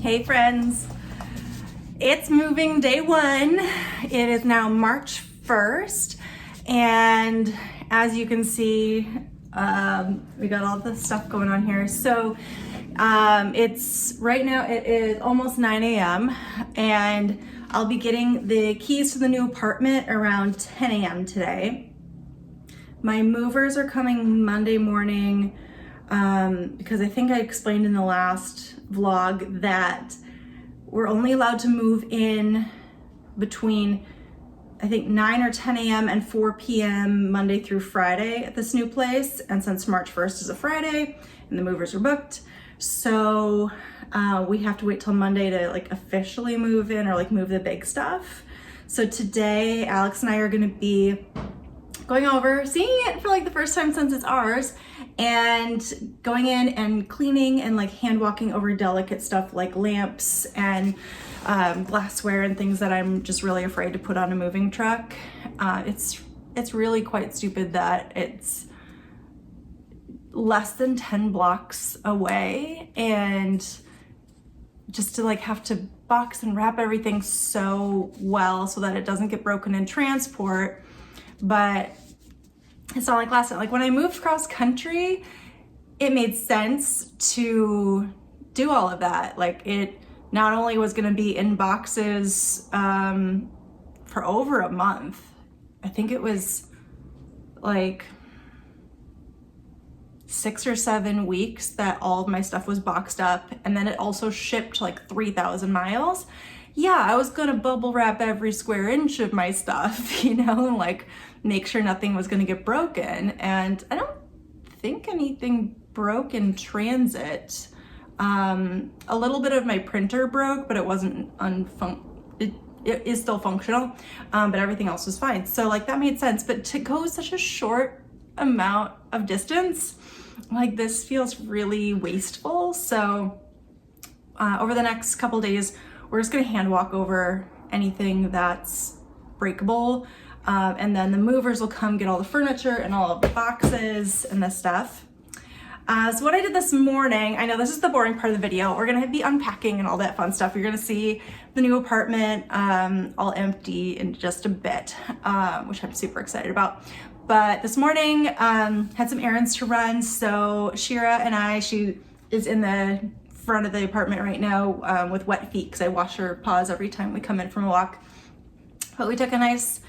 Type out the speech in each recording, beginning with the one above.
Hey friends, it's moving day one. It is now March 1st, and as you can see, we got all this stuff going on here. So it's right now, it is almost 9 a.m. and I'll be getting the keys to the new apartment around 10 a.m. today. My movers are coming Monday morning because I think I explained in the last vlog that we're only allowed to move in between, I think, 9 or 10 a.m. and 4 p.m. Monday through Friday at this new place. And since March 1st is a Friday and the movers are booked, so we have to wait till Monday to like officially move in or like move the big stuff. So today, Alex and I are gonna be going over, seeing it for like the first time since it's ours, and going in and cleaning and like hand walking over delicate stuff like lamps and glassware and things that I'm just really afraid to put on a moving truck. It's really quite stupid that it's less than 10 blocks away, and just to like have to box and wrap everything so well so that it doesn't get broken in transport. But it's not like last time. Like when I moved cross country, it made sense to do all of that. Like it not only was going to be in boxes for over a month. I think it was like 6 or 7 weeks that all of my stuff was boxed up, and then it also shipped like 3,000 miles. Yeah, I was gonna bubble wrap every square inch of my stuff, you know, and like make sure nothing was gonna get broken. And I don't think anything broke in transit. A little bit of my printer broke, but it wasn't it is still functional, but everything else was fine. So like that made sense, but to go such a short amount of distance, like this feels really wasteful. So over the next couple days, we're just gonna hand walk over anything that's breakable, and then the movers will come get all the furniture and all of the boxes and this stuff. So what I did this morning, I know this is the boring part of the video, we're gonna be unpacking and all that fun stuff. You're gonna see the new apartment all empty in just a bit, which I'm super excited about. But this morning, had some errands to run. So Shira and I, she is in the front of the apartment right now with wet feet because I wash her paws every time we come in from a walk. But we took a nice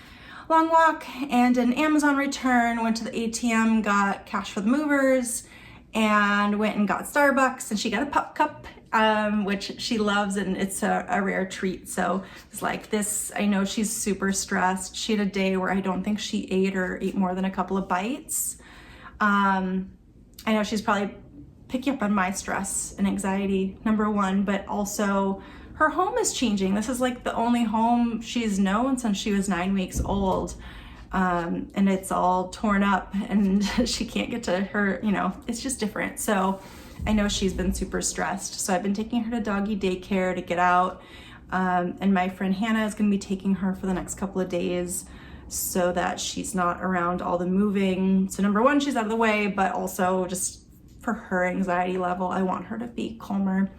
long walk and an Amazon return, went to the ATM, got cash for the movers, and went and got Starbucks, and she got a pup cup, which she loves, and it's a rare treat. So it's like this, I know she's super stressed. She had a day where I don't think she ate more than a couple of bites. I know she's probably picking up on my stress and anxiety, number one, but also her home is changing. This is like the only home she's known since she was 9 weeks old. And it's all torn up and she can't get to her, you know, it's just different. So I know she's been super stressed. So I've been taking her to doggy daycare to get out. And my friend Hannah is gonna be taking her for the next couple of days so that she's not around all the moving. So number one, she's out of the way, but also just for her anxiety level, I want her to be calmer.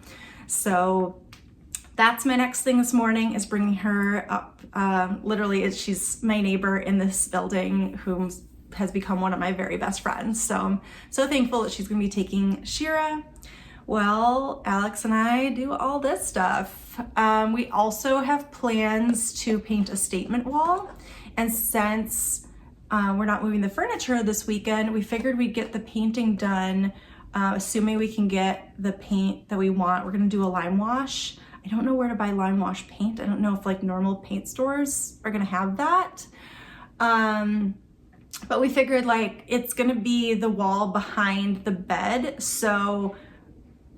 So that's my next thing this morning, is bringing her up. Literally, she's my neighbor in this building who has become one of my very best friends. So I'm so thankful that she's gonna be taking Shira. Well, Alex and I do all this stuff. We also have plans to paint a statement wall. And since we're not moving the furniture this weekend, we figured we'd get the painting done, assuming we can get the paint that we want. We're gonna do a lime wash. I don't know where to buy lime wash paint. I don't know if like normal paint stores are gonna have that. But we figured like it's gonna be the wall behind the bed, so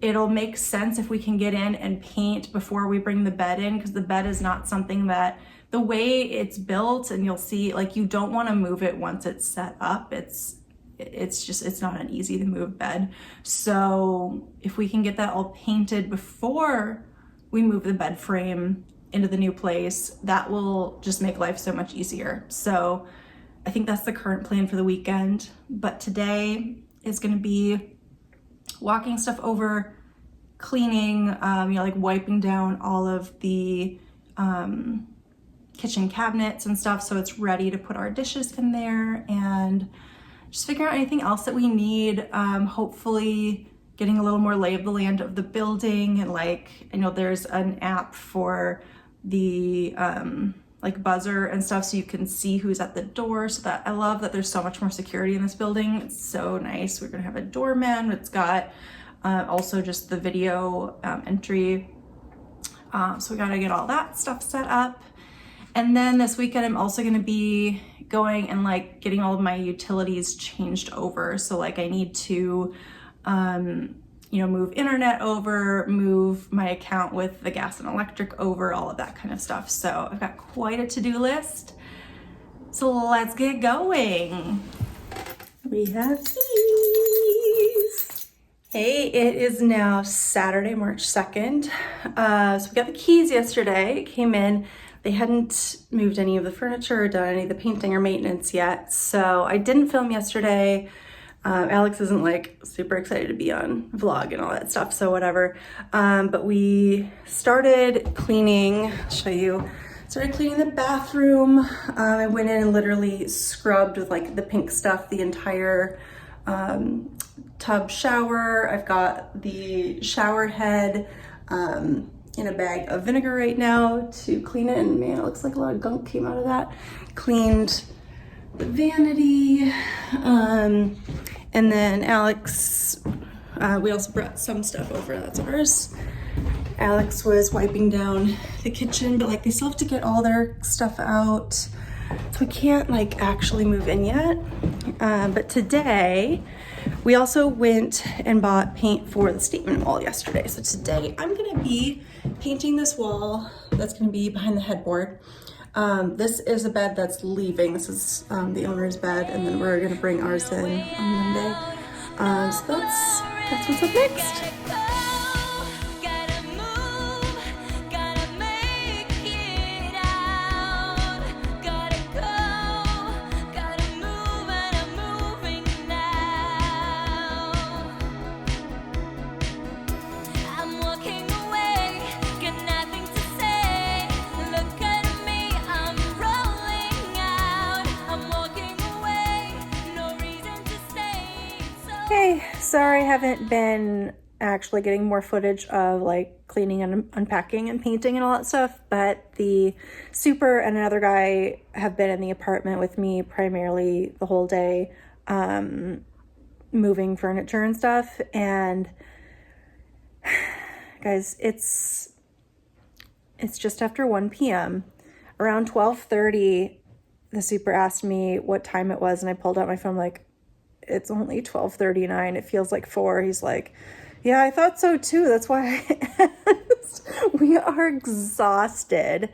it'll make sense if we can get in and paint before we bring the bed in, because the bed is not something that, the way it's built, and you'll see, like you don't wanna move it once it's set up. It's not an easy to move bed. So if we can get that all painted before we move the bed frame into the new place, that will just make life so much easier. So I think that's the current plan for the weekend. But today is gonna be walking stuff over, cleaning, you know, like wiping down all of the kitchen cabinets and stuff so it's ready to put our dishes in there, and just figuring out anything else that we need. Hopefully getting a little more lay of the land of the building, and like, I know there's an app for the like buzzer and stuff so you can see who's at the door, so that I love that there's so much more security in this building. It's so nice. We're gonna have a doorman. It's got also just the video entry. So we gotta get all that stuff set up. And then this weekend I'm also gonna be going and like getting all of my utilities changed over. So like I need to you know, move internet over, move my account with the gas and electric over, all of that kind of stuff. So I've got quite a to-do list. So let's get going. We have keys. Hey, it is now Saturday, March 2nd. So we got the keys yesterday, came in. They hadn't moved any of the furniture or done any of the painting or maintenance yet. So I didn't film yesterday. Alex isn't like super excited to be on vlog and all that stuff, so whatever. But we started cleaning, I'll show you. Started cleaning the bathroom. I went in and literally scrubbed with like the pink stuff the entire tub shower. I've got the shower head in a bag of vinegar right now to clean it, and man, it looks like a lot of gunk came out of that. Cleaned the vanity, and then Alex, we also brought some stuff over, that's ours. Alex was wiping down the kitchen, but like they still have to get all their stuff out, so we can't like actually move in yet. But today, we also went and bought paint for the statement wall yesterday. So today I'm gonna be painting this wall that's gonna be behind the headboard. This is a bed that's leaving. This is the owner's bed, and then we're gonna bring ours in on Monday. So that's what's up next. Hey, sorry I haven't been actually getting more footage of like cleaning and unpacking and painting and all that stuff, but the super and another guy have been in the apartment with me primarily the whole day, moving furniture and stuff. And guys, it's just after 1 p.m. Around 12:30, the super asked me what time it was, and I pulled out my phone like, it's only 12:39. It feels like 4. He's like, yeah, I thought so too. That's why I asked. We are exhausted.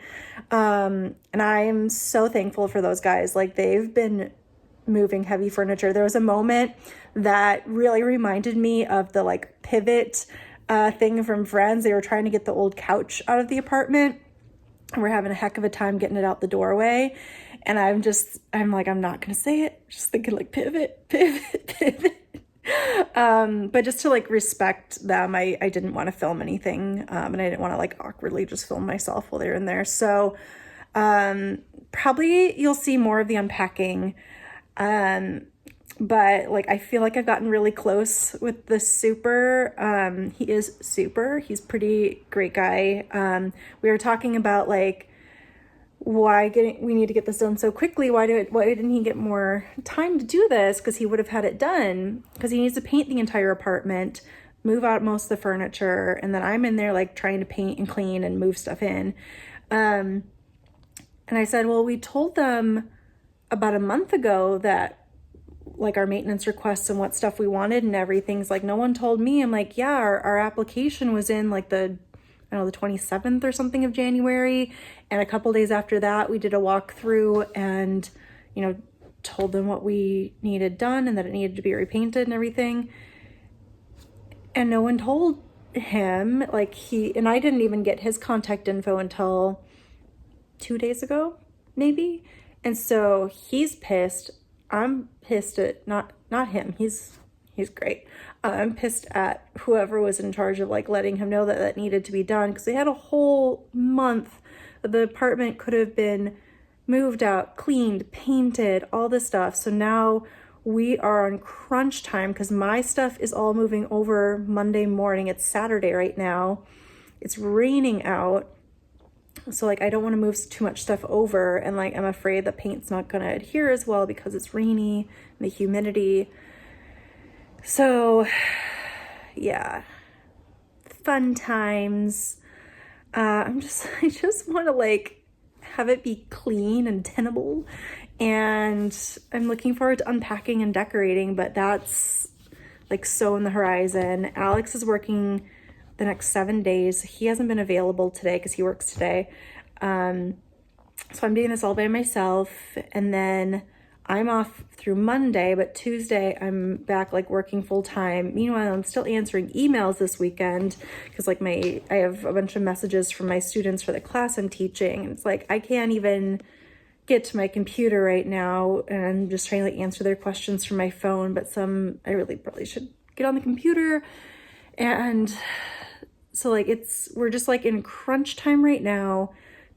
And I'm so thankful for those guys. Like, they've been moving heavy furniture. There was a moment that really reminded me of the like pivot thing from Friends. They were trying to get the old couch out of the apartment, and we're having a heck of a time getting it out the doorway. And I'm like, I'm not going to say it. Just thinking like pivot. But just to like respect them, I didn't want to film anything. And I didn't want to like awkwardly just film myself while they're in there. So probably you'll see more of the unpacking. But like, I feel like I've gotten really close with the super. He is super. He's pretty great guy. We were talking about like, we need to get this done so quickly. Why didn't he get more time to do this? Because he would have had it done, because he needs to paint the entire apartment, move out most of the furniture, and then I'm in there like trying to paint and clean and move stuff in. And I said, well, we told them about a month ago that like our maintenance requests and what stuff we wanted and everything's like, no one told me. I'm like, yeah, our application was in like the 27th or something of January. And a couple days after that, we did a walkthrough and, told them what we needed done and that it needed to be repainted and everything. And no one told him, and I didn't even get his contact info until 2 days ago, maybe. And so he's pissed. I'm pissed at not him. He's He's great. I'm pissed at whoever was in charge of like letting him know that that needed to be done, because they had a whole month that the apartment could have been moved out, cleaned, painted, all this stuff. So now we are on crunch time because my stuff is all moving over Monday morning. It's Saturday right now. It's raining out. So like I don't want to move too much stuff over, and like I'm afraid the paint's not going to adhere as well because it's rainy and the humidity. So yeah, fun times. I just want to like have it be clean and tenable, and I'm looking forward to unpacking and decorating, but that's like so in the horizon. Alex is working the next 7 days. He hasn't been available today because he works today. So I'm doing this all by myself, and then I'm off through Monday, but Tuesday I'm back like working full time. Meanwhile, I'm still answering emails this weekend because like I have a bunch of messages from my students for the class I'm teaching. And it's like, I can't even get to my computer right now, and I'm just trying to like answer their questions from my phone, but I really probably should get on the computer. And so like we're just like in crunch time right now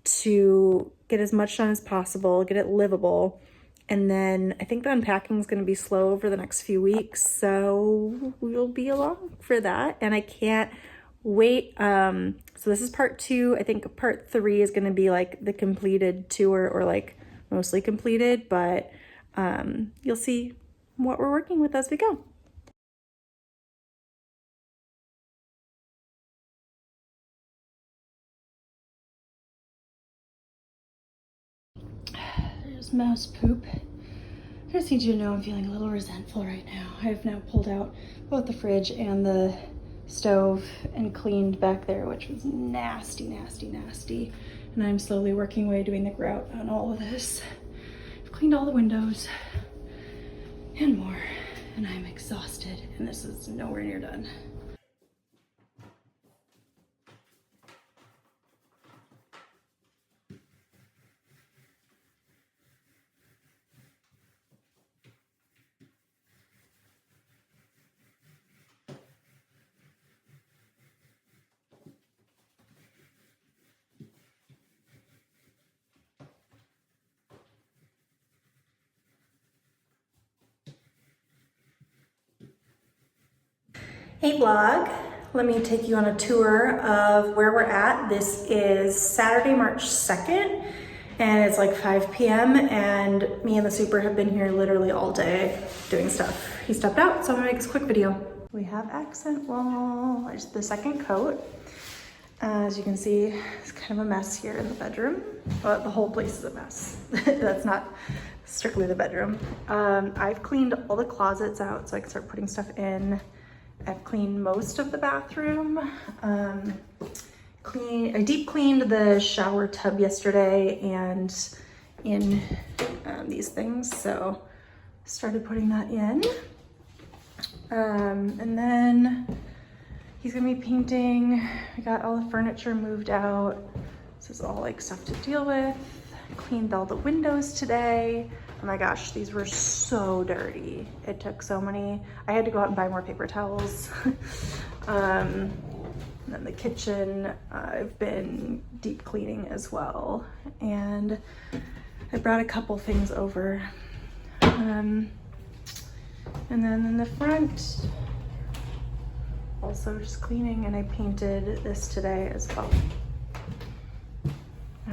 to get as much done as possible, get it livable. And then I think the unpacking is going to be slow over the next few weeks, so we'll be along for that. And I can't wait. So this is part 2. I think part 3 is going to be like the completed tour, or like mostly completed, but you'll see what we're working with as we go. There's mouse poop. I just need you to know I'm feeling a little resentful right now. I've now pulled out both the fridge and the stove and cleaned back there, which was nasty, nasty, nasty. And I'm slowly working away doing the grout on all of this. I've cleaned all the windows and more, and I'm exhausted, and this is nowhere near done. Hey vlog, let me take you on a tour of where we're at. This is Saturday, March 2nd, and it's like 5 p.m. and me and the super have been here literally all day doing stuff. He stepped out, so I'm gonna make this quick video. We have accent wall, it's the second coat. As you can see, it's kind of a mess here in the bedroom. Well, the whole place is a mess. That's not strictly the bedroom. I've cleaned all the closets out so I can start putting stuff in. I've cleaned most of the bathroom. I deep cleaned the shower tub yesterday and in these things, so started putting that in. And then he's gonna be painting. I got all the furniture moved out. This is all like stuff to deal with. Cleaned all the windows today. Oh my gosh, these were so dirty. It took so many. I had to go out and buy more paper towels. And then the kitchen, I've been deep cleaning as well. And I brought a couple things over. And then in the front, also just cleaning, and I painted this today as well.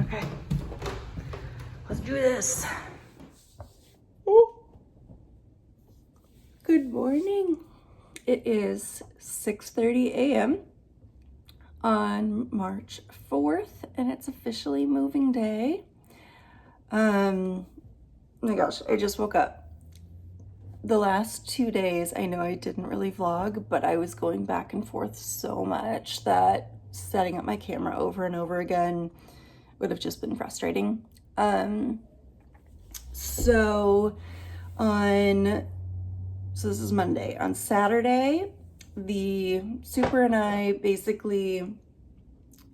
Okay, let's do this. Good morning. It is 6:30 a.m. on March 4th, and it's officially moving day. Oh my gosh, I just woke up. The last 2 days, I know I didn't really vlog, but I was going back and forth so much that setting up my camera over and over again would have just been frustrating. So this is Monday. On Saturday, the super and I basically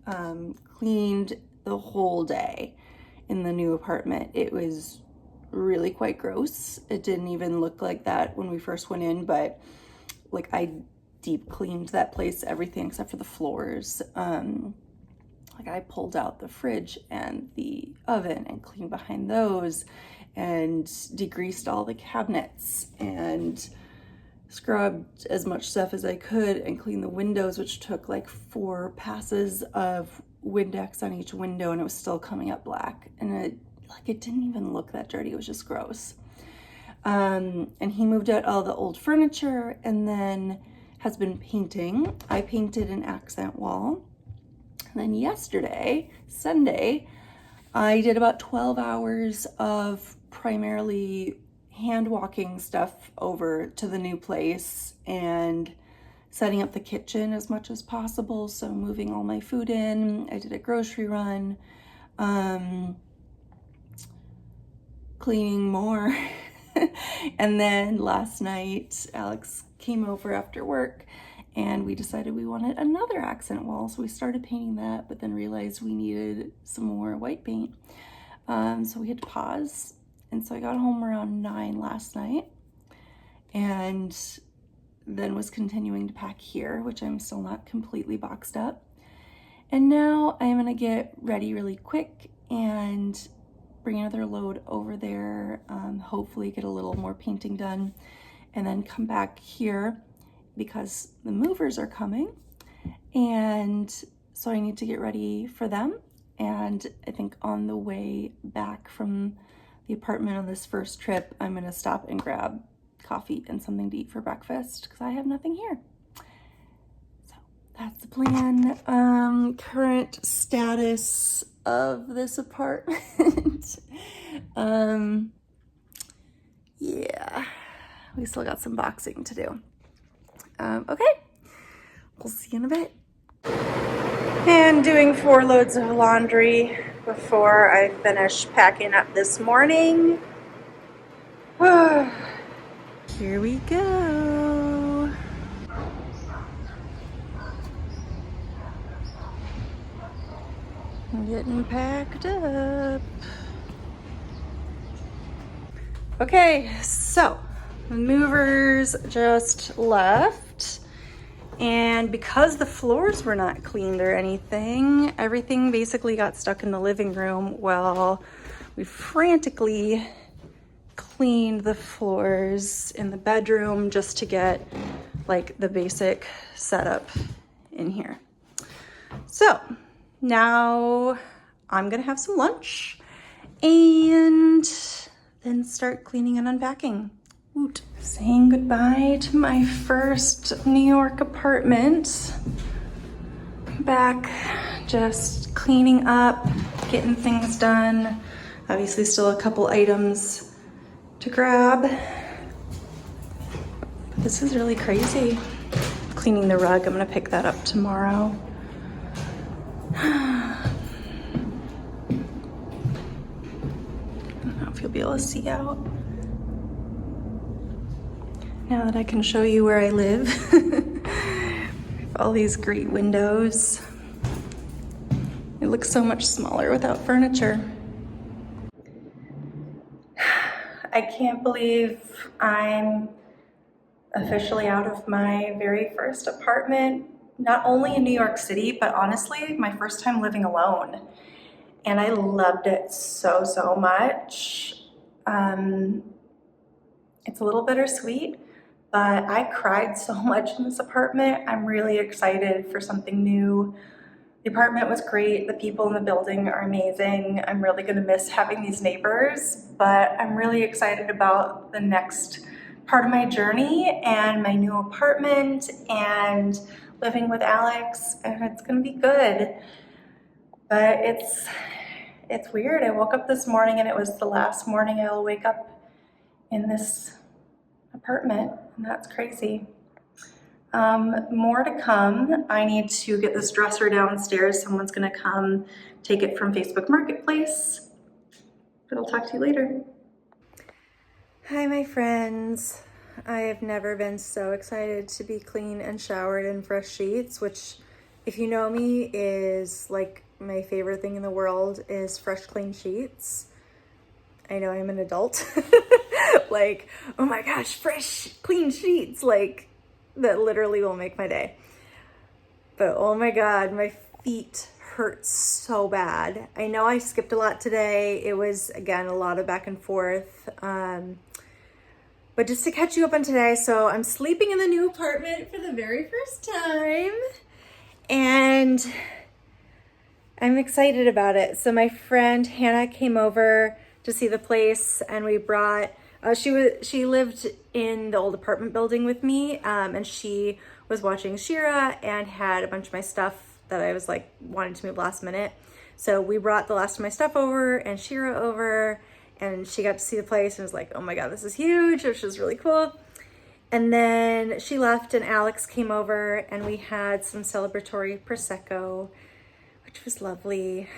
cleaned the whole day in the new apartment. It was really quite gross. It didn't even look like that when we first went in, but like I deep cleaned that place, everything except for the floors. Like I pulled out the fridge and the oven and cleaned behind those and degreased all the cabinets and scrubbed as much stuff as I could and cleaned the windows, which took like 4 passes of Windex on each window, and it was still coming up black. And it didn't even look that dirty. It was just gross. And he moved out all the old furniture and then has been painting. I painted an accent wall. And then yesterday, Sunday, I did about 12 hours of primarily hand walking stuff over to the new place and setting up the kitchen as much as possible. So moving all my food in. I did a grocery run, cleaning more. And then last night, Alex came over after work and we decided we wanted another accent wall. So we started painting that, but then realized we needed some more white paint. So we had to pause. And so I got home around 9 last night and then was continuing to pack here, which I'm still not completely boxed up. And now I'm gonna get ready really quick and bring another load over there, hopefully get a little more painting done, and then come back here because the movers are coming. And so I need to get ready for them. And I think on the way back from the apartment on this first trip, I'm gonna stop and grab coffee and something to eat for breakfast because I have nothing here. So that's the plan. Current status of this apartment. Yeah, we still got some boxing to do. Okay, we'll see you in a bit. And doing 4 loads of laundry before I finish packing up this morning. Here we go. I'm getting packed up. Okay, so the movers just left. And because the floors were not cleaned or anything, everything basically got stuck in the living room while we frantically cleaned the floors in the bedroom just to get like the basic setup in here. So now I'm gonna have some lunch and then start cleaning and unpacking. Woot. Saying goodbye to my first New York apartment. Back just cleaning up, getting things done. Obviously still a couple items to grab. But this is really crazy. Cleaning the rug, I'm gonna pick that up tomorrow. I don't know if you'll be able to see out. Now that I can show you where I live. All these great windows. It looks so much smaller without furniture. I can't believe I'm officially out of my very first apartment, not only in New York City, but honestly, my first time living alone. And I loved it so, so much. It's a little bittersweet, but I cried so much in this apartment. I'm really excited for something new. The apartment was great. The people in the building are amazing. I'm really gonna miss having these neighbors, but I'm really excited about the next part of my journey and my new apartment and living with Alex, and it's gonna be good. But it's weird. I woke up this morning and it was the last morning I'll wake up in this apartment, and that's crazy. More to come. I need to get this dresser downstairs. Someone's gonna come take it from Facebook Marketplace. But I'll talk to you later. Hi, my friends. I have never been so excited to be clean and showered in fresh sheets, which, if you know me, is like my favorite thing in the world is fresh, clean sheets. I know I'm an adult. Like, oh my gosh, fresh, clean sheets. Like, that literally will make my day. But oh my God, my feet hurt so bad. I know I skipped a lot today. It was, again, a lot of back and forth. But just to catch you up on today, so I'm sleeping in the new apartment for the very first time. And I'm excited about it. So my friend Hannah came over to see the place, and we brought, she lived in the old apartment building with me, and she was watching Shira and had a bunch of my stuff that I was like wanting to move last minute. So we brought the last of my stuff over and Shira over, and she got to see the place and was like, oh my God, this is huge, which was really cool. And then she left and Alex came over and we had some celebratory Prosecco, which was lovely.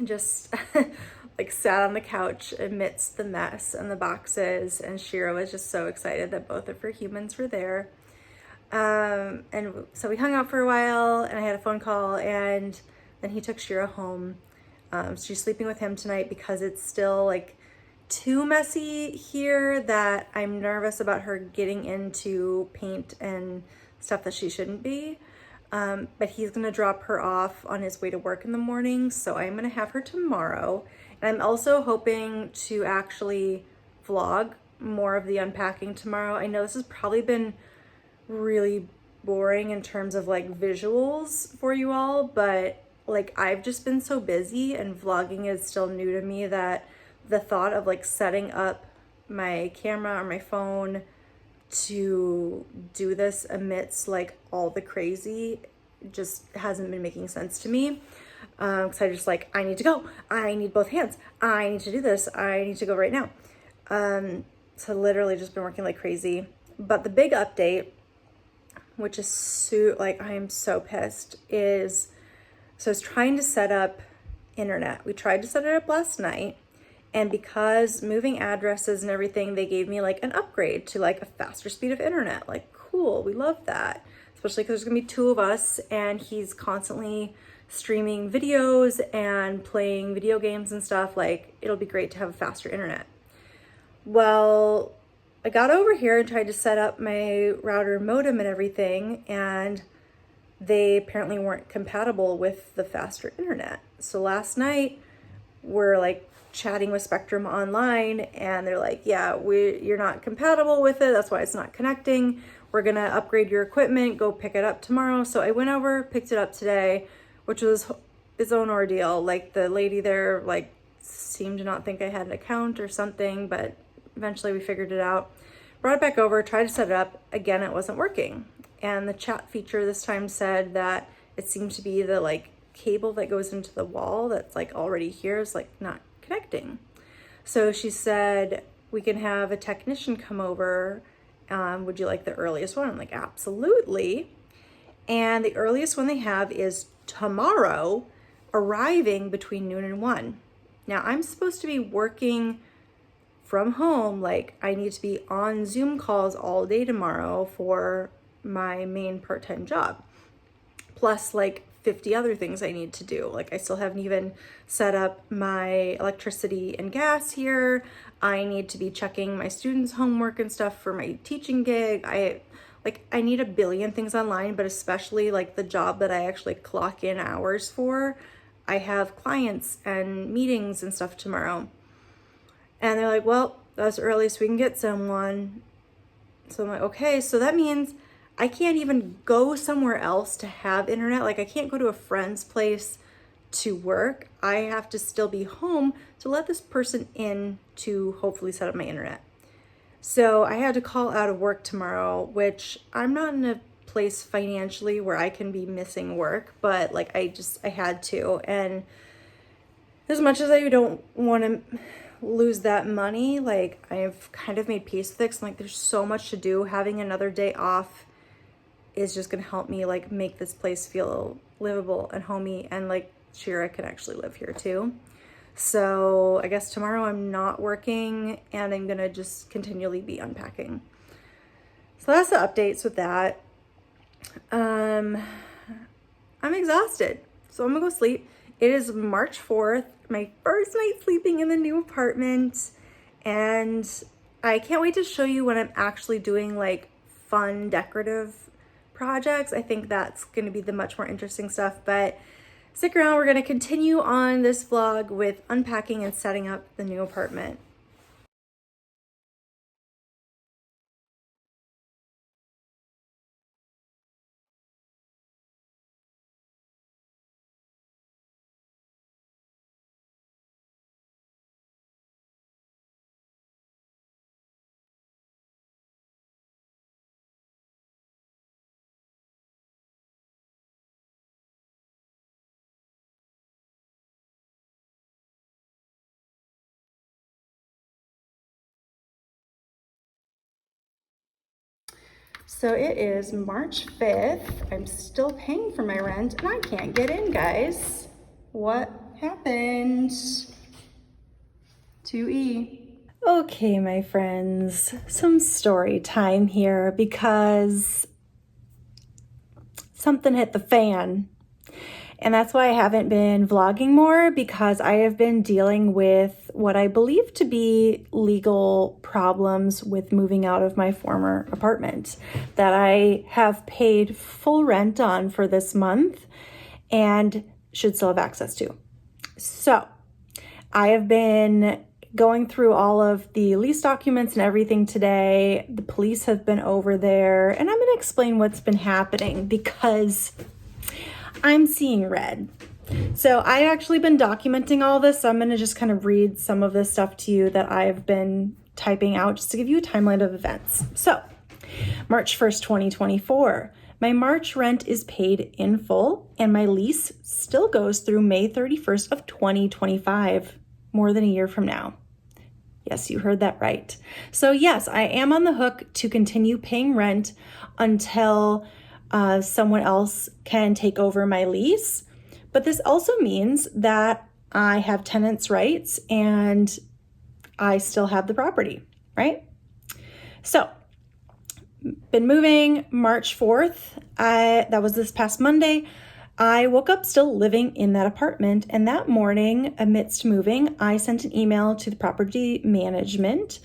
Just like sat on the couch amidst the mess and the boxes, and Shira was just so excited that both of her humans were there. And so we hung out for a while and I had a phone call, and then he took Shira home. She's sleeping with him tonight because it's still like too messy here that I'm nervous about her getting into paint and stuff that she shouldn't be. But he's gonna drop her off on his way to work in the morning, so I'm gonna have her tomorrow. And I'm also hoping to actually vlog more of the unpacking tomorrow. I know this has probably been really boring in terms of like visuals for you all, but like I've just been so busy and vlogging is still new to me that the thought of like setting up my camera or my phone to do this amidst like all the crazy just hasn't been making sense to me. Because I just like, I need to go, I need both hands, I need to do this, I need to go right now. So literally just been working like crazy. But the big update, which is like I am so pissed, is so I was trying to set up internet. We tried to set it up last night, and because moving addresses and everything, they gave me like an upgrade to like a faster speed of internet. Like, cool, we love that. Especially because there's gonna be 2 of us and he's constantly streaming videos and playing video games and stuff. Like, it'll be great to have a faster internet. Well, I got over here and tried to set up my router modem and everything, and they apparently weren't compatible with the faster internet. So last night we're like chatting with Spectrum online and they're like, yeah, you're not compatible with it. That's why it's not connecting. We're gonna upgrade your equipment, go pick it up tomorrow. So I went over, picked it up today, which was its own ordeal. Like the lady there like seemed to not think I had an account or something, but eventually we figured it out. Brought it back over, tried to set it up. Again, it wasn't working. And the chat feature this time said that it seemed to be the like cable that goes into the wall that's like already here is like not connecting. So she said, we can have a technician come over. Would you like the earliest one? I'm like, absolutely. And the earliest one they have is tomorrow, arriving between noon and 1. Now I'm supposed to be working from home. Like I need to be on Zoom calls all day tomorrow for my main part-time job, plus like 50 other things I need to do. Like I still haven't even set up my electricity and gas here. I need to be checking my students' homework and stuff for my teaching gig. I need a billion things online, but especially like the job that I actually clock in hours for. I have clients and meetings and stuff tomorrow. And they're like, well, that's early so we can get someone. So I'm like, okay, so that means I can't even go somewhere else to have internet. Like I can't go to a friend's place to work. I have to still be home to let this person in to hopefully set up my internet. So I had to call out of work tomorrow, which I'm not in a place financially where I can be missing work, but like I had to. And as much as I don't want to lose that money, like I've kind of made peace with it. 'Cause, like there's so much to do. Having another day off is just gonna help me like make this place feel livable and homey, and like Shira can actually live here too. So I guess tomorrow I'm not working and I'm gonna just continually be unpacking. So that's the updates with that. I'm exhausted, so I'm gonna go sleep. It is March 4th, my first night sleeping in the new apartment, and I can't wait to show you when I'm actually doing like fun decorative projects. I think that's going to be the much more interesting stuff, but stick around. We're going to continue on this vlog with unpacking and setting up the new apartment. So it is March 5th. I'm still paying for my rent and I can't get in, guys. What happened? 2E. Okay, my friends, some story time here because something hit the fan. And that's why I haven't been vlogging more, because I have been dealing with what I believe to be legal problems with moving out of my former apartment that I have paid full rent on for this month and should still have access to. So I have been going through all of the lease documents and everything today. The police have been over there, and I'm going to explain what's been happening because I'm seeing red. So I've actually been documenting all this, so I'm going to just kind of read some of this stuff to you that I've been typing out just to give you a timeline of events. So March 1st, 2024, my March rent is paid in full and my lease still goes through May 31st of 2025, more than a year from now. Yes, you heard that right. So yes, I am on the hook to continue paying rent until someone else can take over my lease. But this also means that I have tenants' rights and I still have the property, right? So, been moving March 4th. That was this past Monday. I woke up still living in that apartment, and that morning, amidst moving, I sent an email to the property management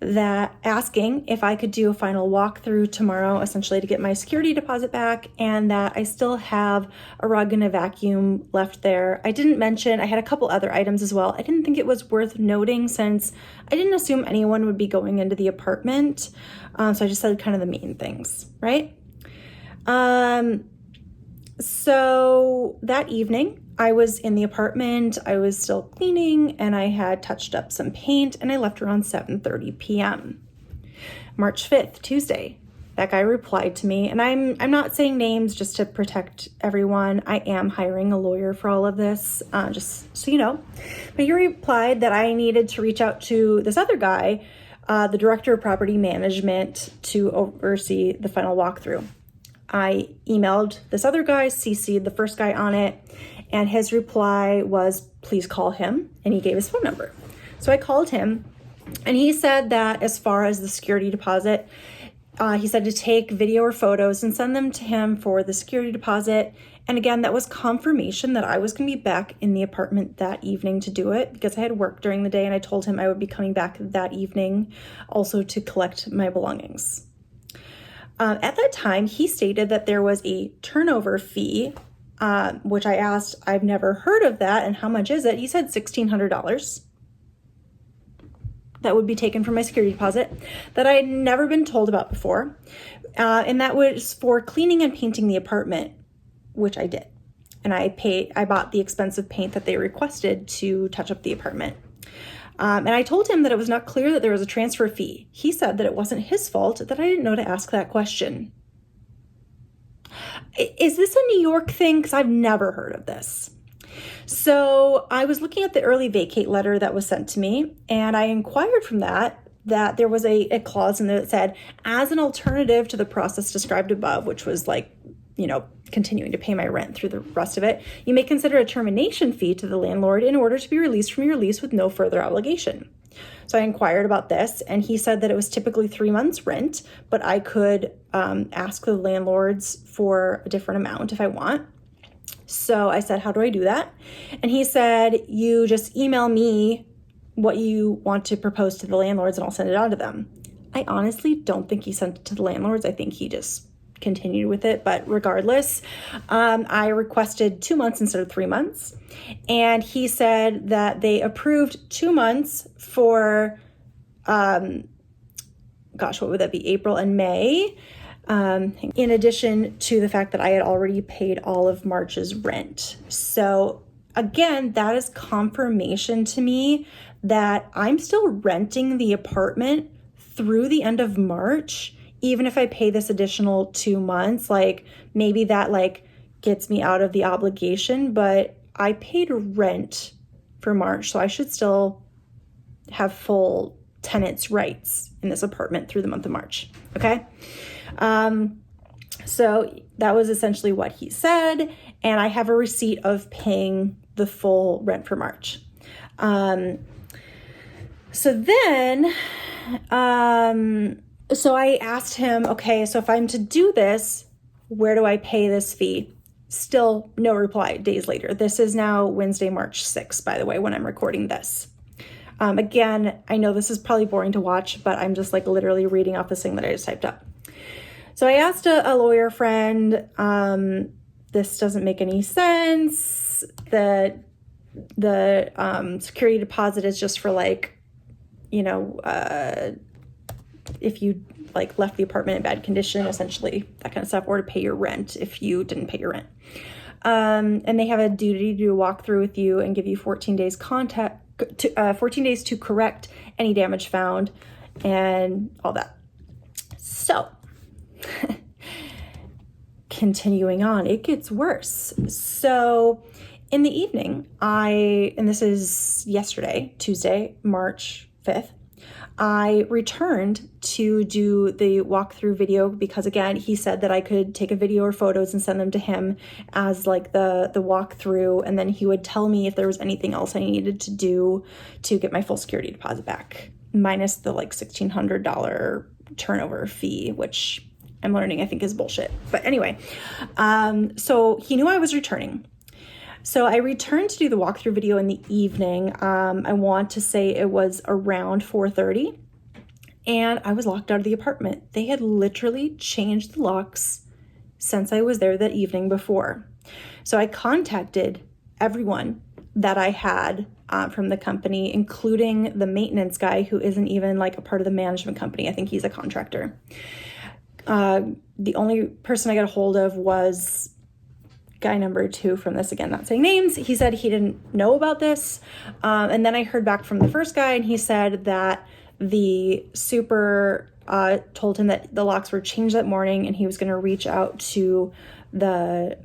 that asking if I could do a final walkthrough tomorrow, essentially to get my security deposit back, and that I still have a rug and a vacuum left there. I didn't mention, I had a couple other items as well. I didn't think it was worth noting since I didn't assume anyone would be going into the apartment. So I just said kind of the main things, right? So that evening, I was in the apartment, I was still cleaning, and I had touched up some paint, and I left around 7:30 p.m. March 5th, Tuesday, that guy replied to me, and I'm not saying names just to protect everyone. I am hiring a lawyer for all of this, just so you know. But he replied that I needed to reach out to this other guy, the director of property management, to oversee the final walkthrough. I emailed this other guy, CC'd the first guy on it, and his reply was, please call him, and he gave his phone number. So I called him, and he said that as far as the security deposit, he said to take video or photos and send them to him for the security deposit. And again, that was confirmation that I was going to be back in the apartment that evening to do it because I had work during the day, and I told him I would be coming back that evening also to collect my belongings. At that time, he stated that there was a turnover fee, which I asked, I've never heard of that, and how much is it? He said $1,600. That would be taken from my security deposit that I had never been told about before. And that was for cleaning and painting the apartment, which I did. And I bought the expensive paint that they requested to touch up the apartment. And I told him that it was not clear that there was a transfer fee. He said that it wasn't his fault, that I didn't know to ask that question. Is this a New York thing? Because I've never heard of this. So I was looking at the early vacate letter that was sent to me, and I inquired from that there was a clause in there that said, as an alternative to the process described above, which was like, continuing to pay my rent through the rest of it, you may consider a termination fee to the landlord in order to be released from your lease with no further obligation. So I inquired about this, and he said that it was typically 3 months rent, but I could ask the landlords for a different amount if I want. So I said, how do I do that? And he said, you just email me what you want to propose to the landlords and I'll send it on to them. I honestly don't think he sent it to the landlords. I think he just continued with it. But regardless, I requested 2 months instead of 3 months. And he said that they approved 2 months for, gosh, what would that be? April and May. In addition to the fact that I had already paid all of March's rent. So again, that is confirmation to me that I'm still renting the apartment through the end of March, even if I pay this additional 2 months. Like, maybe that like gets me out of the obligation, but I paid rent for March, so I should still have full tenants' rights in this apartment through the month of March. Okay. So that was essentially what he said. And I have a receipt of paying the full rent for March. So I asked him, okay, so if I'm to do this, where do I pay this fee? Still no reply days later. This is now Wednesday, March 6th, by the way, when I'm recording this. Again, I know this is probably boring to watch, but I'm just like literally reading off this thing that I just typed up. So I asked a lawyer friend, this doesn't make any sense, that the security deposit is just for like, you know, if you like left the apartment in bad condition, essentially that kind of stuff, or to pay your rent if you didn't pay your rent. And they have a duty to do a walkthrough with you and give you 14 days 14 days to correct any damage found and all that. So continuing on, it gets worse. So in the evening, and this is yesterday, Tuesday, March 5th, I returned to do the walkthrough video because, again, he said that I could take a video or photos and send them to him as like the walkthrough, and then he would tell me if there was anything else I needed to do to get my full security deposit back, minus the like $1,600 turnover fee, which I'm learning I think is bullshit. But anyway, so he knew I was returning. So I returned to do the walkthrough video in the evening. I want to say it was around 4:30, and I was locked out of the apartment. They had literally changed the locks since I was there that evening before. So I contacted everyone that I had from the company, including the maintenance guy who isn't even like a part of the management company. I think he's a contractor. The only person I got a hold of was guy number 2 from this, again, not saying names. He said he didn't know about this. And then I heard back from the first guy, and he said that the super told him that the locks were changed that morning, and he was going to reach out to another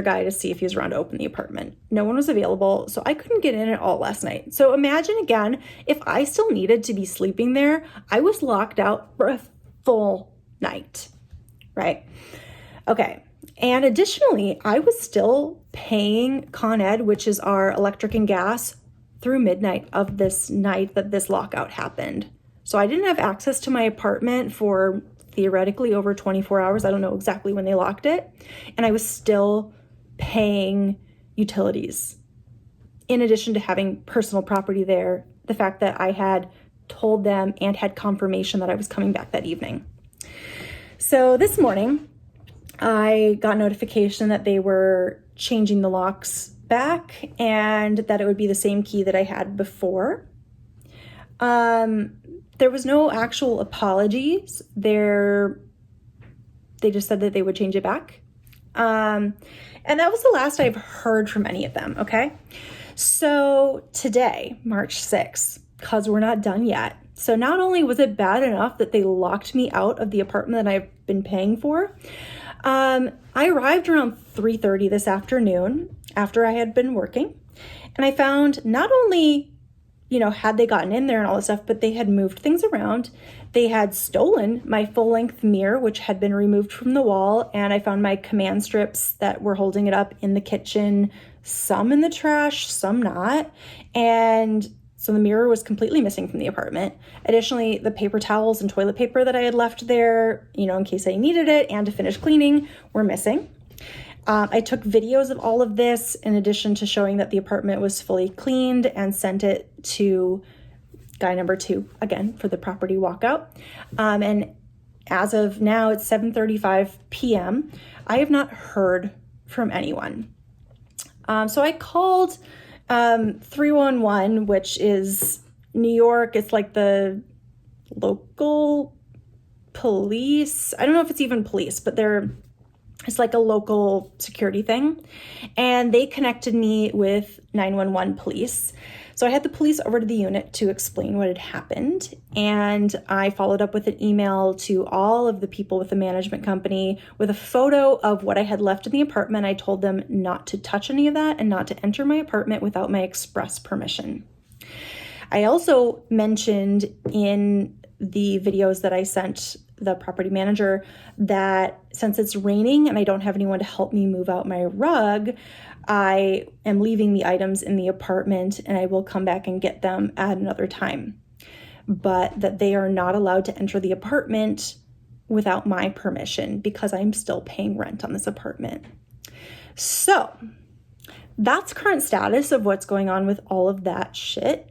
guy to see if he was around to open the apartment. No one was available, so I couldn't get in at all last night. So imagine again, if I still needed to be sleeping there, I was locked out for a full night, right? Okay, and additionally, I was still paying Con Ed, which is our electric and gas, through midnight of this night that this lockout happened. So I didn't have access to my apartment for theoretically over 24 hours. I don't know exactly when they locked it. And I was still paying utilities. In addition to having personal property there, the fact that I had told them and had confirmation that I was coming back that evening. So this morning, I got notification that they were changing the locks back and that it would be the same key that I had before. There was no actual apologies. They just said that they would change it back. And that was the last I've heard from any of them, okay? So today, March 6th, because we're not done yet. So not only was it bad enough that they locked me out of the apartment that I've been paying for, I arrived around 3:30 this afternoon after I had been working, and I found not only, had they gotten in there and all this stuff, but they had moved things around. They had stolen my full-length mirror, which had been removed from the wall, and I found my command strips that were holding it up in the kitchen, some in the trash, some not, and so the mirror was completely missing from the apartment. Additionally, the paper towels and toilet paper that I had left there, in case I needed it and to finish cleaning, were missing. I took videos of all of this in addition to showing that the apartment was fully cleaned and sent it to guy number 2, again, for the property walkout. And as of now, it's 7:35 p.m. I have not heard from anyone. So I called 311, which is New York. It's like the local police. I don't know if it's even police, but it's like a local security thing. And they connected me with 911 police. So I had the police over to the unit to explain what had happened. And I followed up with an email to all of the people with the management company with a photo of what I had left in the apartment. I told them not to touch any of that and not to enter my apartment without my express permission. I also mentioned in the videos that I sent the property manager that since it's raining and I don't have anyone to help me move out my rug, I am leaving the items in the apartment and I will come back and get them at another time. But that they are not allowed to enter the apartment without my permission because I'm still paying rent on this apartment. So that's current status of what's going on with all of that shit.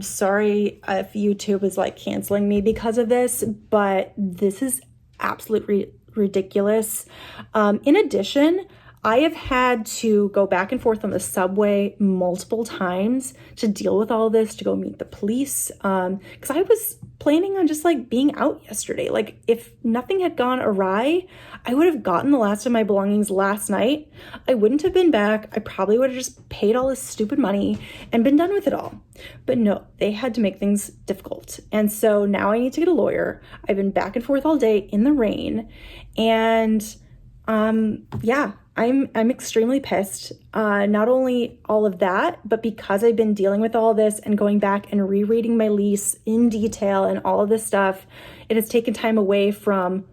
Sorry if YouTube is like canceling me because of this, but this is absolutely ridiculous. In addition, I have had to go back and forth on the subway multiple times to deal with all of this, to go meet the police. Because I was planning on just like being out yesterday. Like if nothing had gone awry, I would have gotten the last of my belongings last night. I wouldn't have been back. I probably would have just paid all this stupid money and been done with it all. But no, they had to make things difficult. And so now I need to get a lawyer. I've been back and forth all day in the rain. And yeah, I'm extremely pissed. Not only all of that, but because I've been dealing with all this and going back and rereading my lease in detail and all of this stuff, it has taken time away from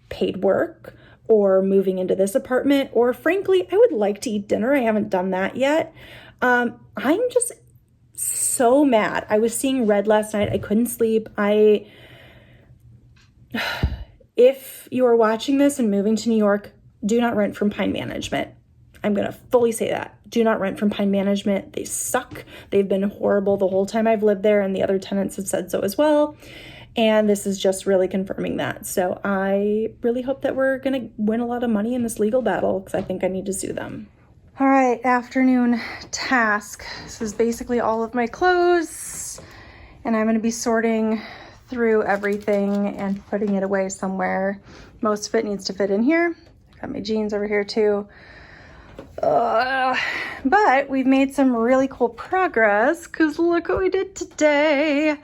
paid work or moving into this apartment, or frankly, I would like to eat dinner. I haven't done that yet. I'm just so mad. I was seeing red last night. I couldn't sleep. If you are watching this and moving to New York, do not rent from Pine Management. I'm going to fully say that. Do not rent from Pine Management. They suck. They've been horrible the whole time I've lived there, and the other tenants have said so as well. And this is just really confirming that. So I really hope that we're going to win a lot of money in this legal battle because I think I need to sue them. All right, afternoon task. This is basically all of my clothes, and I'm going to be sorting through everything and putting it away somewhere. Most of it needs to fit in here. Got my jeans over here too. But we've made some really cool progress because look what we did today.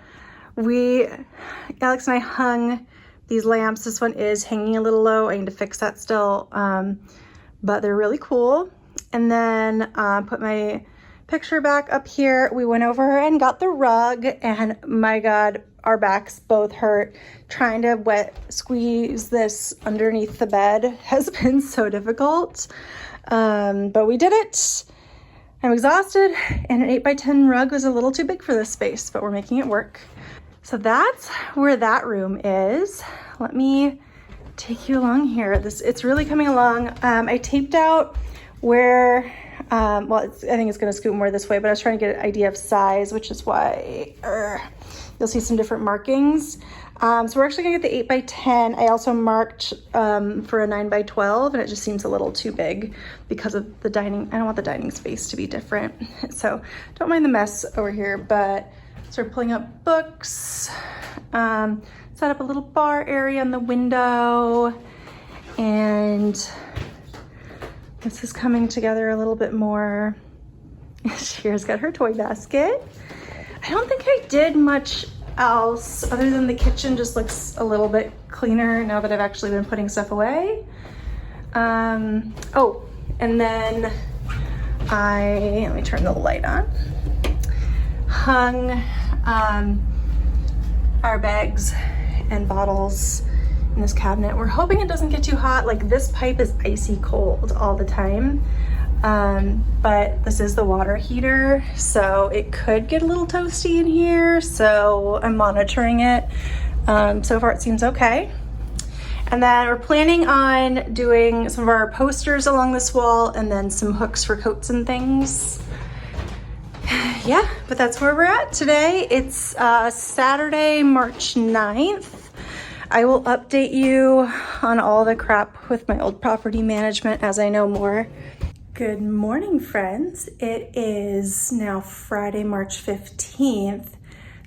Alex and I hung these lamps. This one is hanging a little low. I need to fix that still. But they're really cool. And then put my picture back up here. We went over and got the rug, and my God, our backs both hurt. Trying to wet squeeze this underneath the bed has been so difficult. But we did it. I'm exhausted, and an 8x10 rug was a little too big for this space, but we're making it work. So that's where that room is. Let me take you along here. It's really coming along. I taped out where, I think it's gonna scoot more this way, but I was trying to get an idea of size, which is why you'll see some different markings. So we're actually gonna get the 8x10. I also marked for a 9x12, and it just seems a little too big because of the dining. I don't want the dining space to be different. So don't mind the mess over here, but start pulling up books, set up a little bar area in the window, and this is coming together a little bit more. Shira's got her toy basket. I don't think I did much else other than the kitchen just looks a little bit cleaner now that I've actually been putting stuff away. Oh, and then let me turn the light on. Hung our bags and bottles in this cabinet. We're hoping it doesn't get too hot. Like this pipe is icy cold all the time. But this is the water heater, so it could get a little toasty in here. So I'm monitoring it. So far it seems okay. And then we're planning on doing some of our posters along this wall and then some hooks for coats and things. Yeah, but that's where we're at today. It's Saturday, March 9th. I will update you on all the crap with my old property management as I know more. Good morning, friends. It is now Friday, March 15th.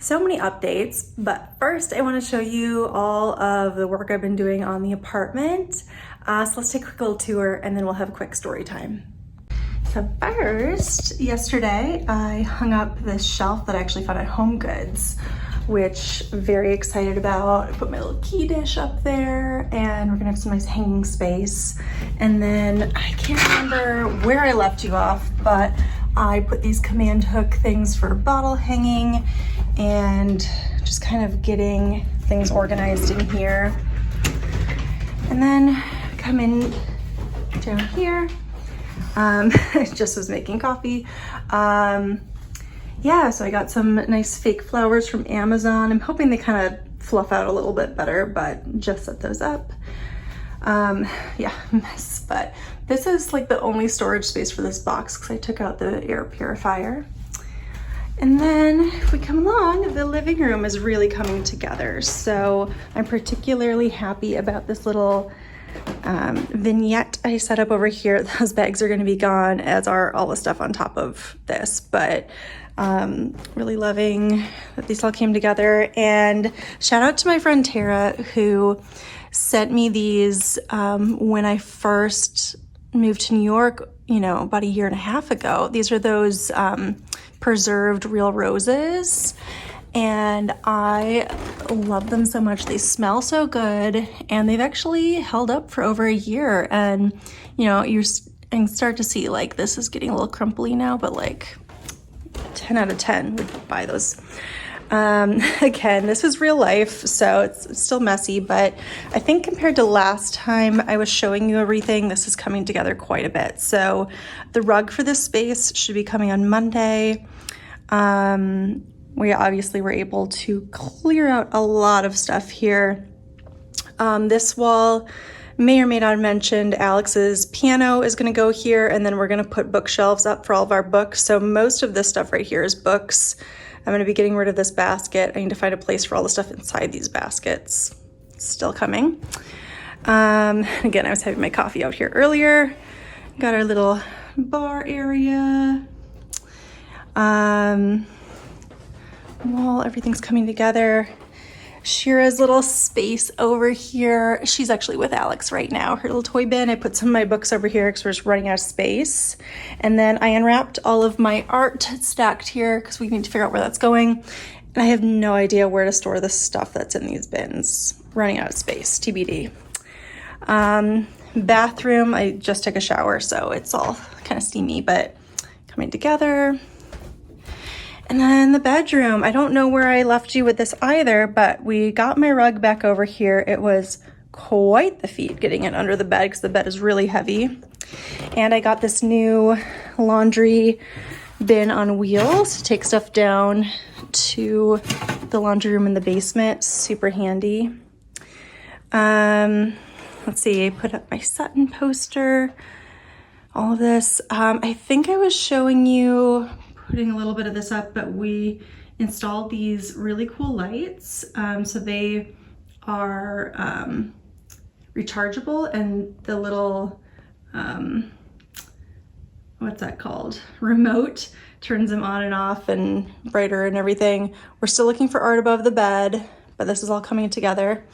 So many updates, but first I want to show you all of the work I've been doing on the apartment. So let's take a quick little tour and then we'll have a quick story time. So first, yesterday I hung up this shelf that I actually found at Home Goods, which I'm very excited about. I put my little key dish up there and we're gonna have some nice hanging space. And then I can't remember where I left you off, but I put these command hook things for bottle hanging and just kind of getting things organized in here. And then come in down here. I just was making coffee. Yeah, so I got some nice fake flowers from Amazon. I'm hoping they kind of fluff out a little bit better, but just set those up. Yeah, mess, but this is like the only storage space for this box because I took out the air purifier. And then if we come along, the living room is really coming together. So I'm particularly happy about this little vignette I set up over here. Those bags are going to be gone, as are all the stuff on top of this, but really loving that these all came together. And shout out to my friend Tara who sent me these when I first moved to New York, you know, about a year and a half ago. These are those preserved real roses. And I love them so much. They smell so good and they've actually held up for over a year. And you know, you can start to see like this is getting a little crumply now, but like 10 out of 10 would buy those. Again, this is real life, so it's still messy, but I think compared to last time I was showing you everything, this is coming together quite a bit. So the rug for this space should be coming on Monday. We obviously were able to clear out a lot of stuff here. This wall may or may not have mentioned Alex's piano is going to go here, and then we're going to put bookshelves up for all of our books. So most of this stuff right here is books. I'm going to be getting rid of this basket. I need to find a place for all the stuff inside these baskets. Still coming. Again, I was having my coffee out here earlier. Got our little bar area. Well, everything's coming together. Shira's little space over here. She's actually with Alex right now. Her little toy bin. I put some of my books over here because we're just running out of space. And then I unwrapped all of my art stacked here because we need to figure out where that's going. And I have no idea where to store the stuff that's in these bins. Running out of space, TBD. Bathroom, I just took a shower, so it's all kind of steamy, but coming together. And then the bedroom, I don't know where I left you with this either, but we got my rug back over here. It was quite the feat getting it under the bed because the bed is really heavy. And I got this new laundry bin on wheels to take stuff down to the laundry room in the basement. Super handy. Let's see, I put up my Sutton poster, all of this. I think I was showing you putting a little bit of this up, but we installed these really cool lights. So they are rechargeable, and the little, what's that called? Remote turns them on and off and brighter and everything. We're still looking for art above the bed, but this is all coming together.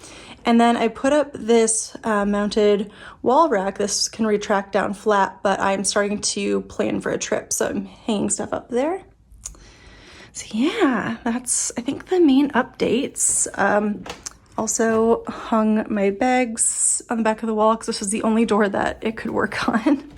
And then I put up this mounted wall rack. This can retract down flat, but I'm starting to plan for a trip, so I'm hanging stuff up there. So yeah, that's, I think, the main updates. Also hung my bags on the back of the wall because this was the only door that it could work on.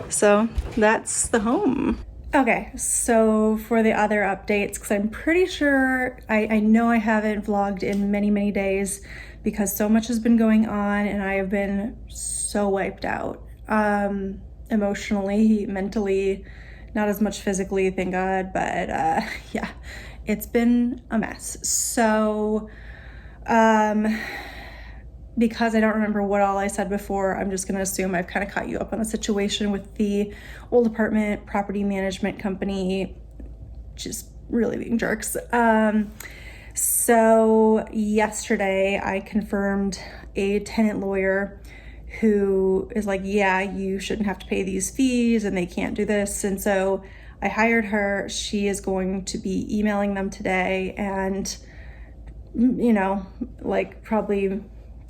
So that's the home. Okay, so for the other updates, because I'm pretty sure, I know I haven't vlogged in many, many days because so much has been going on and I have been so wiped out. Emotionally, mentally, not as much physically, thank God, but yeah, it's been a mess. So, because I don't remember what all I said before, I'm just gonna assume I've kind of caught you up on the situation with the old apartment property management company just really being jerks. So yesterday I confirmed a tenant lawyer who is like, yeah, you shouldn't have to pay these fees and they can't do this. And so I hired her. She is going to be emailing them today and, like probably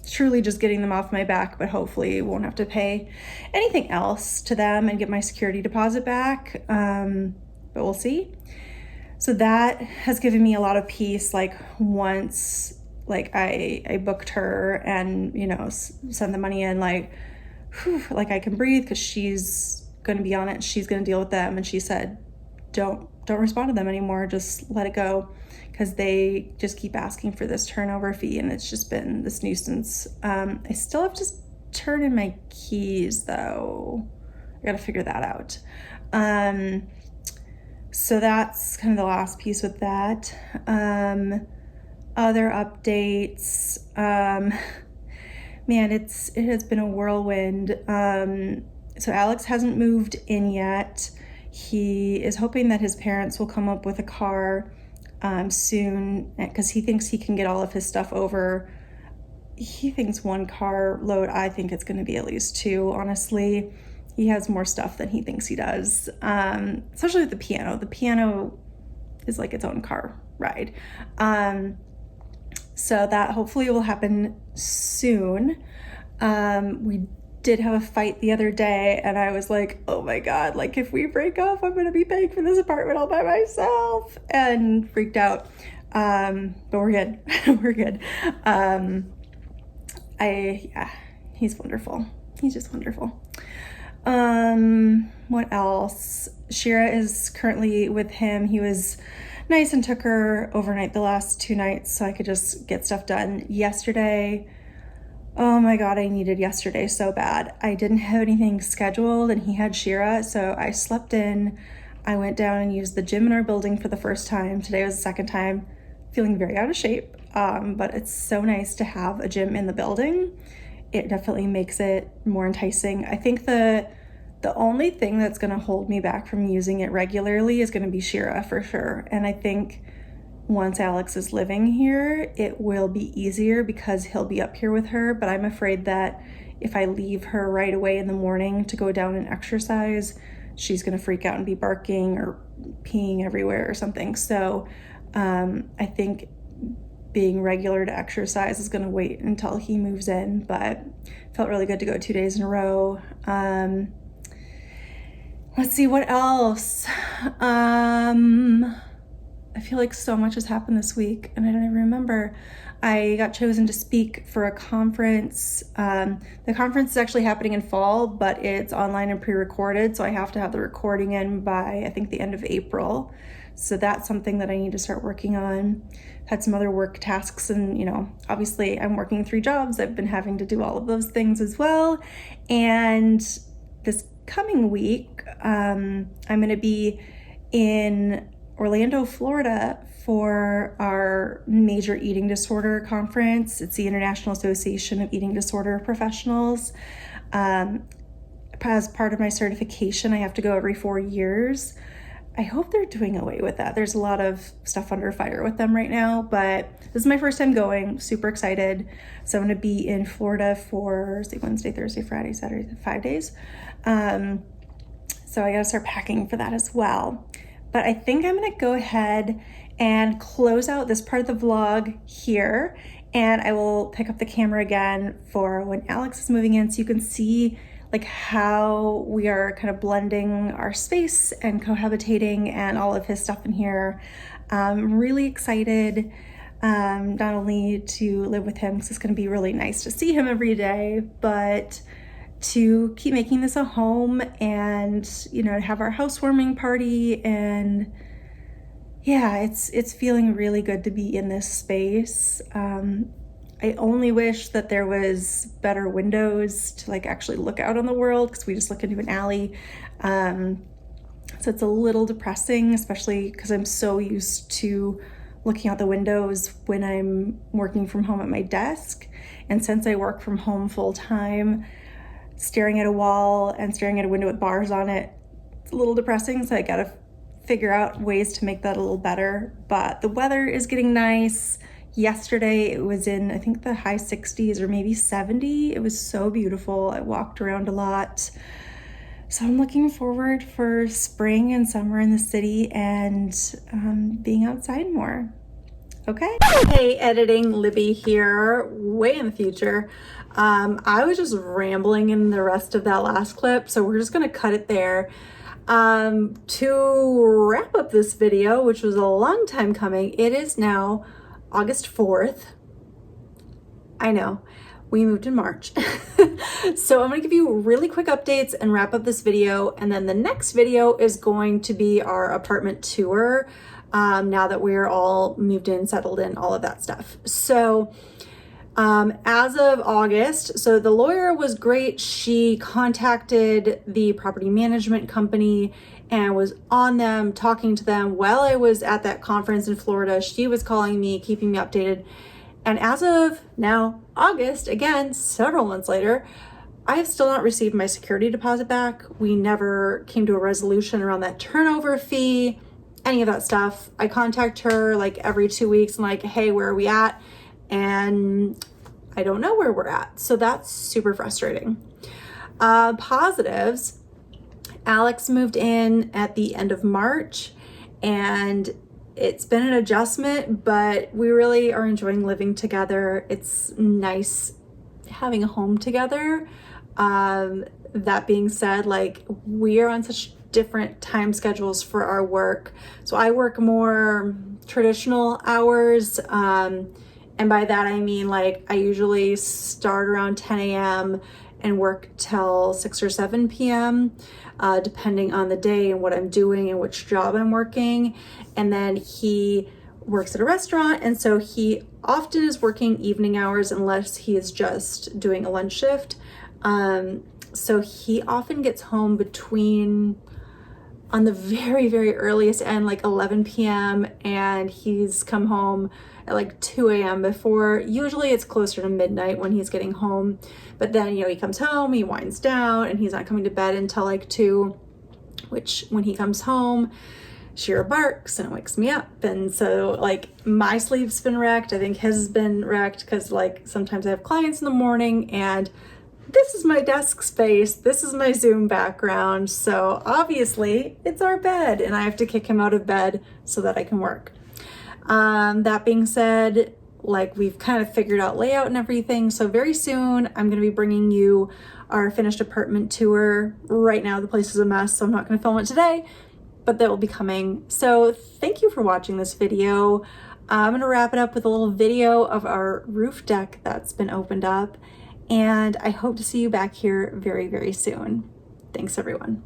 truly just getting them off my back, but hopefully won't have to pay anything else to them and get my security deposit back. But we'll see. So that has given me a lot of peace. Like once I booked her and, sent the money in, like I can breathe because she's going to be on it. She's going to deal with them. And she said, don't respond to them anymore. Just let it go. Because they just keep asking for this turnover fee and it's just been this nuisance. I still have to turn in my keys though. I gotta figure that out. So that's kind of the last piece with that. Other updates, man, it has been a whirlwind. So Alex hasn't moved in yet. He is hoping that his parents will come up with a car soon, because he thinks he can get all of his stuff over. He thinks one car load. I think it's going to be at least two, honestly. He has more stuff than he thinks he does, especially with the piano. The piano is like its own car ride. So that hopefully will happen soon. We did have a fight the other day and I was like, oh my God, like if we break up, I'm going to be paying for this apartment all by myself, and freaked out. But we're good. We're good. He's wonderful. He's just wonderful. What else? Shira is currently with him. He was nice and took her overnight the last 2 nights so I could just get stuff done. Yesterday, oh my God, I needed yesterday so bad. I didn't have anything scheduled and he had Shira, so I slept in. I went down and used the gym in our building for the first time. Today was the second time. Feeling very out of shape, but it's so nice to have a gym in the building. It definitely makes it more enticing. I think the only thing that's gonna hold me back from using it regularly is gonna be Shira for sure. And I think once Alex is living here, it will be easier because he'll be up here with her, but I'm afraid that if I leave her right away in the morning to go down and exercise, she's gonna freak out and be barking or peeing everywhere or something. So I think being regular to exercise is gonna wait until he moves in, but felt really good to go 2 days in a row. Let's see what else. I feel like so much has happened this week and I don't even remember. I got chosen to speak for a conference. The conference is actually happening in fall, but it's online and pre-recorded, so I have to have the recording in by, I think, the end of April. So that's something that I need to start working on. Had some other work tasks and, obviously I'm working 3 jobs. I've been having to do all of those things as well. And this coming week, I'm gonna be in Orlando, Florida for our major eating disorder conference. It's the International Association of Eating Disorder Professionals. As part of my certification, I have to go every 4 years. I hope they're doing away with that. There's a lot of stuff under fire with them right now, but this is my first time going, super excited. So I'm gonna be in Florida for Wednesday, Thursday, Friday, Saturday, 5 days. So I gotta start packing for that as well. But I think I'm gonna go ahead and close out this part of the vlog here, and I will pick up the camera again for when Alex is moving in so you can see like how we are kind of blending our space and cohabitating and all of his stuff in here. I'm really excited not only to live with him because it's gonna be really nice to see him every day, but to keep making this a home and, have our housewarming party. And yeah, it's feeling really good to be in this space. I only wish that there was better windows to actually look out on the world because we just look into an alley. So it's a little depressing, especially because I'm so used to looking out the windows when I'm working from home at my desk. And since I work from home full time, staring at a wall and staring at a window with bars on it, it's a little depressing. So I gotta figure out ways to make that a little better, but the weather is getting nice. Yesterday it was in, I think, the high 60s or maybe 70. It was so beautiful. I walked around a lot. So I'm looking forward for spring and summer in the city and being outside more. Okay. Hey, editing Libby here, way in the future. I was just rambling in the rest of that last clip, so we're just gonna cut it there. To wrap up this video, which was a long time coming, it is now August 4th. I know, we moved in March. So I'm gonna give you really quick updates and wrap up this video. And then the next video is going to be our apartment tour, now that we're all moved in, settled in, all of that stuff. So as of August, so the lawyer was great. She contacted the property management company and was on them, talking to them while I was at that conference in Florida. She was calling me, keeping me updated. And as of now, August, again, several months later, I have still not received my security deposit back. We never came to a resolution around that turnover fee, any of that stuff. I contact her like every 2 weeks and like, hey, where are we at? And I don't know where we're at. So that's super frustrating. Positives, Alex moved in at the end of March, and it's been an adjustment, but we really are enjoying living together. It's nice having a home together. That being said, like, we are on such different time schedules for our work. So I work more traditional hours. And by that, I mean, like, I usually start around 10 a.m. and work till 6 or 7 p.m., depending on the day and what I'm doing and which job I'm working. And then he works at a restaurant, and so he often is working evening hours unless he is just doing a lunch shift. So he often gets home between, on the very, very earliest end, like 11 p.m. and he's come home at like 2 a.m. before. Usually it's closer to midnight when he's getting home. But then, he comes home, he winds down, and he's not coming to bed until like 2, which when he comes home, Shira barks and it wakes me up. And so like my sleep's been wrecked. I think his has been wrecked because like sometimes I have clients in the morning and this is my desk space. This is my Zoom background. So obviously it's our bed and I have to kick him out of bed so that I can work. That being said, like, we've kind of figured out layout and everything. So very soon I'm going to be bringing you our finished apartment tour. Right now the place is a mess, so I'm not going to film it today, but that will be coming. So thank you for watching this video. I'm going to wrap it up with a little video of our roof deck that's been opened up. And I hope to see you back here very, very soon. Thanks, everyone.